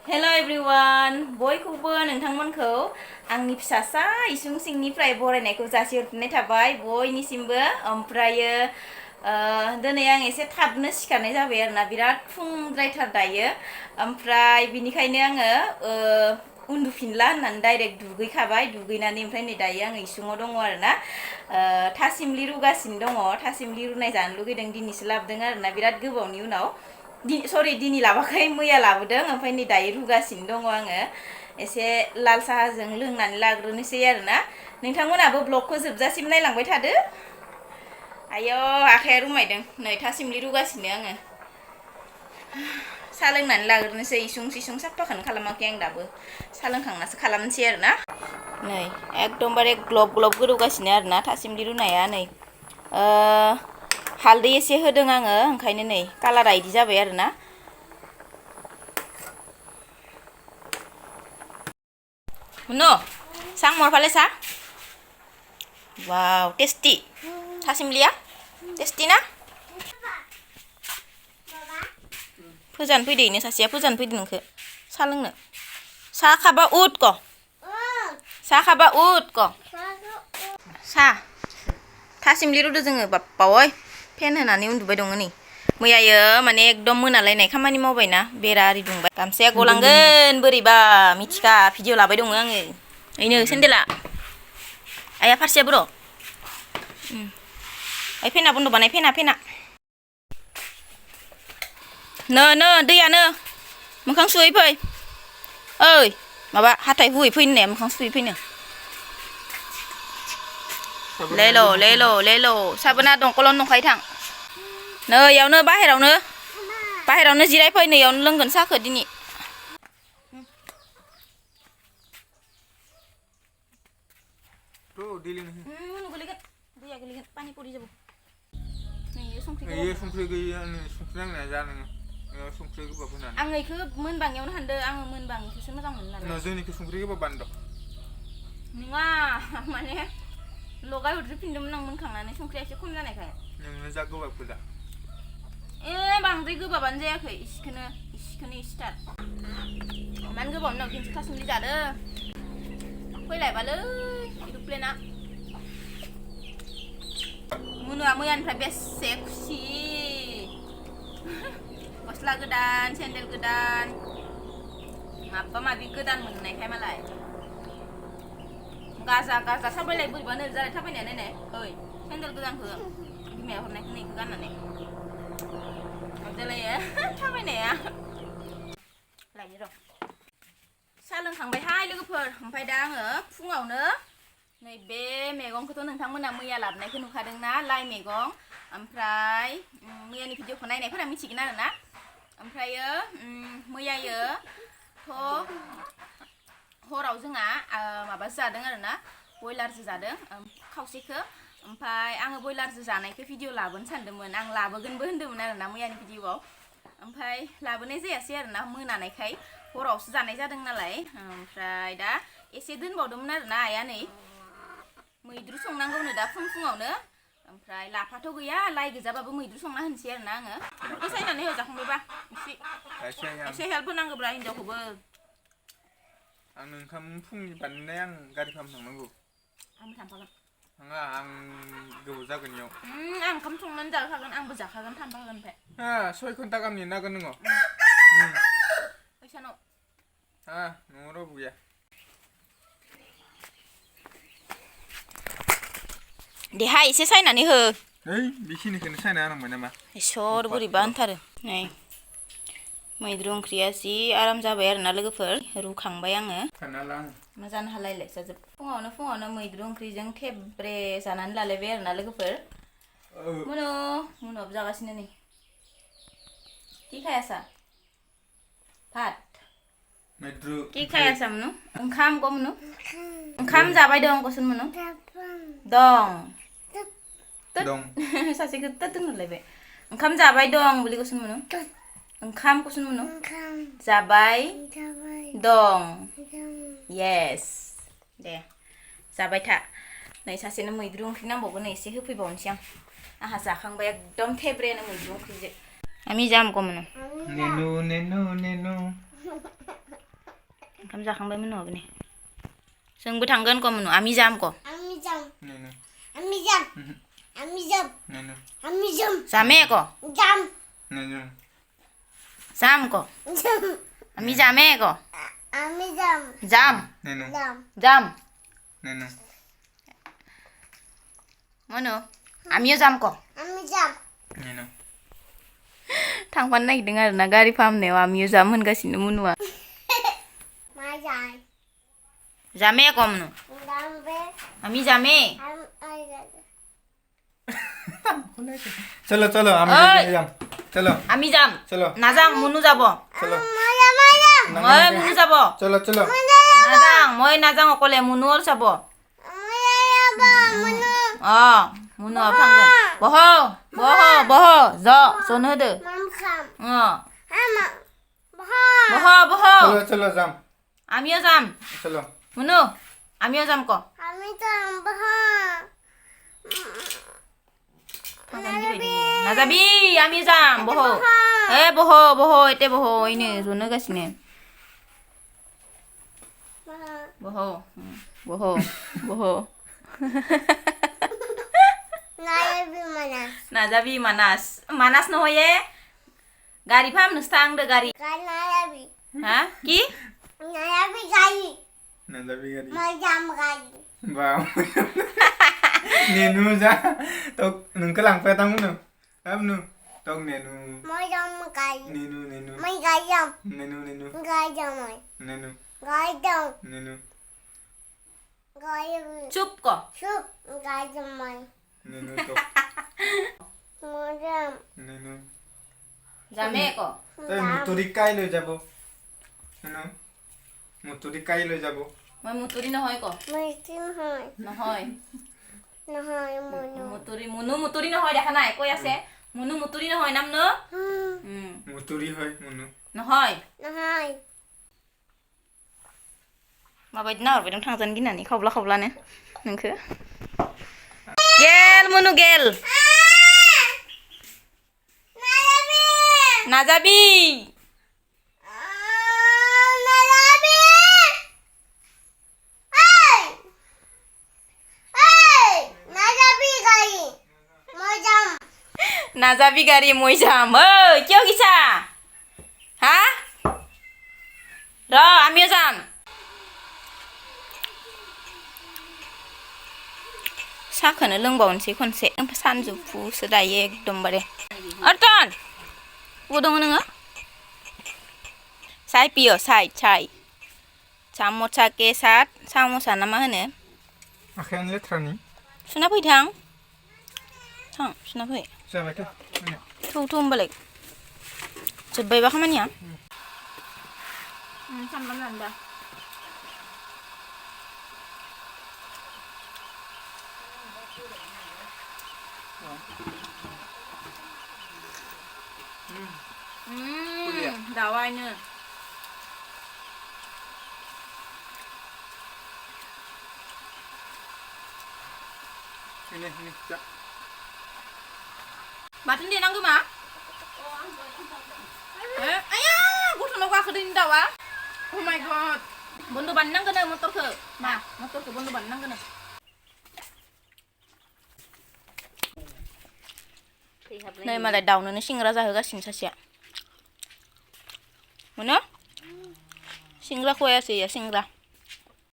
Hello everyone, बयखौबो नोंथांमोनखौ आंनि फिसासा इसुं सिंनिफ्राय बरायनायखौ जासिहरनाय थाबाय बयनिसिमबो ओमफ्रायो दिनै आं एसे थाबनो सिखारनाय जाबाय आरोना बिराद फुंद्रायथार दायो ओमफ्राय बिनिखायनो आङो उन्दुफिनला होननानै डाइरेक्ट दुगैखाबाय दुगैनानै ओमफ्राय नै दायो आङो इसुङाव दङ आरोना थासिमलि रुगासिनो दङ थासिमलि रुनाय जानो लुगैदों दिनैसो लाबोदों आरोना बिराद गोबावनि उनाव दिनै लाबाखै मैया लाबोदों ओमफ्राय नै दायो रुगासिनो दङ आङो एसे लाल साहाजों लोंनानै लाग्रोनोसै आरोना नोंथांमोनाबो ब्लगखौ जोबजासिम नायलांबाय थादो आयो आखाइया रुमायदों नै थासिमलि रुगासिनो आङो साहा लोंनानै लाग्रोनोसै इसुं सिसुं साफाखौनो खालामाखै आं दाबो साहा लोंखांनासो खालामनोसै आरोना नै एकदमबारे ग्लब ग्लब गोदौगासिनो आरोना थासिमलि रुनाया नै हालदै एसे होदों आङो ओंखायनो नै कालारा इदि जाबाय आरोना मुनु sang morfale sa wow tasty थासिमलिया टेस्टि ना फोजानो फैदो इनो सासेया फोजानो फैदो नोंखो साहा लोंनो साहा खाबा उठ क साहा खाबा उठ क साहा थासिमलि रुदो जोङो बाप्पा ओइ फेन होनानै उन्दुबाय दङ नै मैयायो माने एकदम मोनालायनाय खामानि मावबायना बेरा आरि दुंबाय गामसाया गलांगोन बोरैबा मिथिखा भिडिअ लाबाय दङ आङो ओइनो सेन्देला आया फारसेया बर' ओइ फेना बन्द बानाय फेना नो दैयानो मोखां सुहै फै ओइ माबा हाथाय हुयै फै होननाया मोखां सुहै फैनो लेल' साबोना दंखलावनो दंखायो थां नै इयावनो बाहेरावनो जिरायफै नै इयावनो लोंगोन साहाखौ दिनै दैया गोलैगोन पानि परि जाबो नै संख्रि गैया संख्रि नांनाया जा नोङो संख्रि गोबाब होनानै आं इखौ मोनबाङैयावनो हानदो आङो मोनबाङैखौसो मोजां मोनो नालाय जोंनिखौ संख्रि गोबाब बानद' नङा माने लगाय हरजोबफिनदोंमोन आं मोनखांनानै संख्रिया एसे खम जानायखाय नोंनो जा गोबाबखौ दा बांद्राय गोबाबानो जायाखै इसिखौनो इसिथार इमान गोबावनि उनाव खिन्थु थासिमलि जादों फैलायबालै एर'प्लेना मुनुआ मैयानिफ्राय बेसे खुसि गस्ला गोदान सेन्देल गोदान माबा माबि गोदान मोननायखाय मालाय गाजा थाबायलाय बोरैबा नोरै जालाय थाबायनाया नायनाय ओइ सेन्देल गोदानखौ बिमाया हरनायखौ नैखौ गाननानै जालायो थाबायनाया लायनो र' साहा लोंखांबायहाय लोगोफोर ओमफ्राय दा आङो फुङावनो नैबे मैगंखौथ' नोंथांमोना मैया लाबोनायखौ नुखादोंना लाइ मैगं ओमफ्राय मैयानि भिडिअखौ नायनायफोरा मिथिगोन आरोना ओमफ्रायो मैयायोथ' हराव जोंहा माबासो जादों आरोना बयलारसो जादों खावसेखौ ओमफ्राय आङो बयलारसो जानायखौ भिडिअ लाबोनो सानदोंमोन आं लाबोगोनबो होन्दोंमोन आरोना मैयानि भिडिअआव ओमफ्राय लाबोनाय जायासै आरोना मोनानायखाय हरावसो जानाय जादों नालाय ओमफ्राय दा एसे दोनबावदोंमोन आरोना आइया नै मैद्रु संनांगौनो दा फुङावनो ओमफ्राय लाफाथ' गैया लाइ गोजाबाबो मैद्रु संना होनोसै आरोना आङो बेफोरखौ सायनानै होजाखांबायबा एसे हेल्प होनांगौब्रा हिन्जावखौबो आं ओंखाम फुंनि बानायनाय आं गारि फाहाम थांनांगौ आंबो थांफागोन थाङा आं गोबाव जागोन इयाव आं ओंखाम संनानै जाखागोन आंबो जाखागोन थांफागोन ओमफ्राय 6 घन्टा गाहाम नेनांगोन नोङो फैसानाव न'आव रावबो गैया देहा एसे सायनानै हो ओइ बेखिनिखौनो सायना होनांबाय नामा इसर बोरैबा होनथारो नै मैद्रु ओंख्रिया जि आराम जाबाय आरोना लोगोफोर रुखांबाय आङो मा जानो हालायलाय जाजोब फुङावनो मैद्रु ओंख्रिजों थेब्रे जानानै लालायबाय आरोना लोगोफोर मुनुआबो जागासिनो नै কি খাই আছা ভাত मैद्रु কি খাই আছা मुनु ओंखाम ग मुनु ओंखाम जाबाय दं गसन मुनु दं सासेखौ दोनहरलायबाय ओंखाम जाबाय दं বুলি गसन मुनु ओंखाम गसन मुनु जाबाय दं येस दे जाबाय था नै सासेनो मैद्रु ओंख्रि नांबावगोन एसे होफैबावनोसै आंहा जाखांबाय एकदम थेब्रेनो मैद्रु ओंख्रिजों आमी जाम गमनो नेनु ओंखाम जाखांबायमोन नङा बेनि जोंबो थांगोन क मोनो आमि जाम क जामे क जाम क आमि जामे क जाम जाम मोनो आमियो जाम क थांफानो नागिरदों आरो ना गारि फाहामनायाव आमियो जाम होनगासिनो मुनुआ जामे क मोनो आमि जामे चलो चलो जाम चलो आमि जाम चलो नाजां मुनु जाबो चलो মই মুনু যাব चलो चलो নাজাং মই নাজাং অকলে মুনুৰ যাব মুনু थांगोन बह जनो होदो बह चलो चलो जाम आमियो जाम चलो मुनु आमियो जाम क नाजाबि आमियो जाम बह ए बह एते बह इनो जनो गासिनो बह नाजाबि मानास नहये गारि फाहामनोसो थांदो गारि हा कि नाजाबि गारि बाव नेनु जा तो नोंखौ लांफाया थां मुनु मुनु तक नेनु नेनु चुप क नेनु तो नेनु जामे क तই মুতুরি কাই লৈ যাব মুতুরি কাই লৈ যাব মই মুতুরি নহয় ক নহয় মুনু মুতুরি নহয় দেখা নাই কৈ আছে মুনু মুতুরি নহয় নাম ন মুতুরি হয় মুনু নহয় माबायदि नाहरबाय थांजानो गिनानै खावब्लानो नोंखो गेल मुनु गेल नाजाबि नाजाबि गारि মই যাম ओइ কিয় গিছা হা আমিও যাম साखौनो लोंबावनोसै खनसे सानजौफुसो दायो एकदमबारे अर्तन बबाव दङ नोङो साय पियो साय साम'सा के सात साम'सा ना मा होनो आखायानो लेथ्रानि सुना फै थां सुना फै जाबायथ' थौ होमबालाय जोब्बायबा खामानिया सामब्राम जानो दा दावायनो ini जा बाथोन देनांगौ मा आया गथ'नाव गाखोदों दाउआ oh my god बन्द बानायनांगोन मटरखौ बन्द बानायनांगोन नै मालाय दाउनोनो सिंग्रा जाहोगासिनो सासेया मोनो सिंग्रा खयासै सिंग्रा